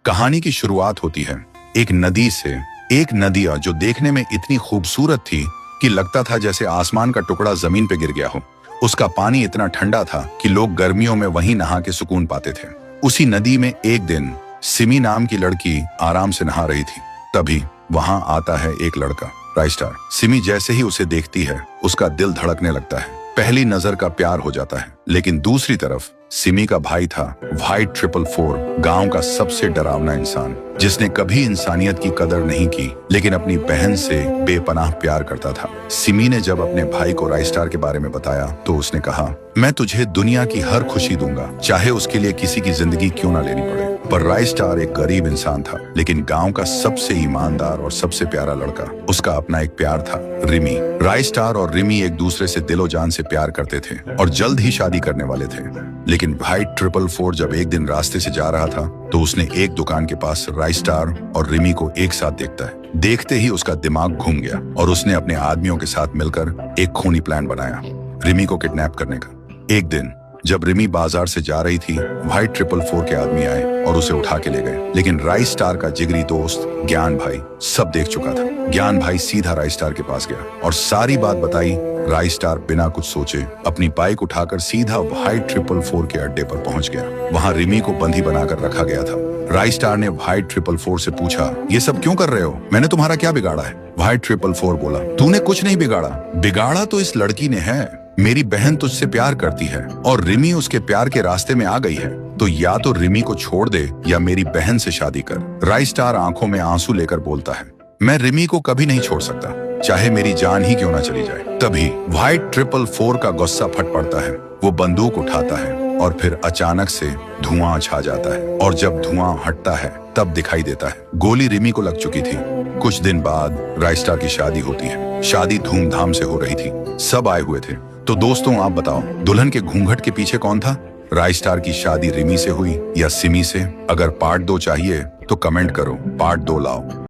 कहानी की शुरुआत होती है एक नदी से। एक नदिया जो देखने में इतनी खूबसूरत थी कि लगता था जैसे आसमान का टुकड़ा जमीन पे गिर गया हो। उसका पानी इतना ठंडा था कि लोग गर्मियों में वहीं नहा के सुकून पाते थे। उसी नदी में एक दिन सिमी नाम की लड़की आराम से नहा रही थी। तभी वहां आता है एक लड़का, राइस्टार। सिमी जैसे ही उसे देखती है उसका दिल धड़कने लगता है। पहली नजर का प्यार हो जाता है। लेकिन दूसरी तरफ सिमी का भाई था व्हाइट 444, गांव का सबसे डरावना इंसान, जिसने कभी इंसानियत की कदर नहीं की लेकिन अपनी बहन से बेपनाह प्यार करता था। सिमी ने जब अपने भाई को राइस्टार के बारे में बताया तो उसने कहा, मैं तुझे दुनिया की हर खुशी दूंगा, चाहे उसके लिए किसी की जिंदगी क्यों ना लेनी पड़े। पर राइस्टार एक गरीब इंसान था, लेकिन गांव का सबसे ईमानदार और सबसे प्यारा लड़का। उसका अपना एक प्यार था, रिमी। राइस्टार और रिमी एक दूसरे से दिलो जान से प्यार करते थे और जल्द ही शादी करने वाले थे। लेकिन व्हाइट 444 जब एक दिन रास्ते से जा रहा था तो उसने एक दुकान के पास राइस्टार और रिमी को एक साथ देखता है। देखते ही उसका दिमाग घूम गया और उसने अपने आदमियों के साथ मिलकर एक खूनी प्लान बनाया, रिमी को किडनैप करने का। एक दिन जब रिमी बाजार से जा रही थी, व्हाइट 444 के आदमी आए और उसे उठा के ले गए। लेकिन राइस्टार का जिगरी दोस्त ज्ञान भाई सब देख चुका था। ज्ञान भाई सीधा राइस्टार के पास गया और सारी बात बताई। राइस्टार बिना कुछ सोचे अपनी बाइक उठाकर सीधा व्हाइट 444 के अड्डे पर पहुंच गया। वहां रिमी को बंदी बनाकर रखा गया था। राइस्टार ने व्हाइट 444 से पूछा, ये सब क्यों कर रहे हो? मैंने तुम्हारा क्या बिगाड़ा है? व्हाइट 444 बोला, तूने कुछ नहीं बिगाड़ा। बिगाड़ा तो इस लड़की ने है। मेरी बहन तुझसे प्यार करती है और रिमी उसके प्यार के रास्ते में आ गई है, तो या तो रिमी को छोड़ दे या मेरी बहन से शादी कर। राइस्टार आंखों में आंसू लेकर बोलता है, मैं रिमी को कभी नहीं छोड़ सकता, चाहे मेरी जान ही क्यों ना चली जाए। तभी व्हाइट 444 का गुस्सा फट पड़ता है। वो बंदूक उठाता है और फिर अचानक से धुआं छा जाता है और जब धुआं हटता है तब दिखाई देता है गोली रिमी को लग चुकी थी। कुछ दिन बाद राइस्टार की शादी होती है। शादी धूमधाम से हो रही थी, सब आए हुए थे। तो दोस्तों आप बताओ, दुल्हन के घूंघट के पीछे कौन था? राइस्टार की शादी रिमी से हुई या सिमी से? अगर पार्ट 2 चाहिए तो कमेंट करो, पार्ट 2 लाओ।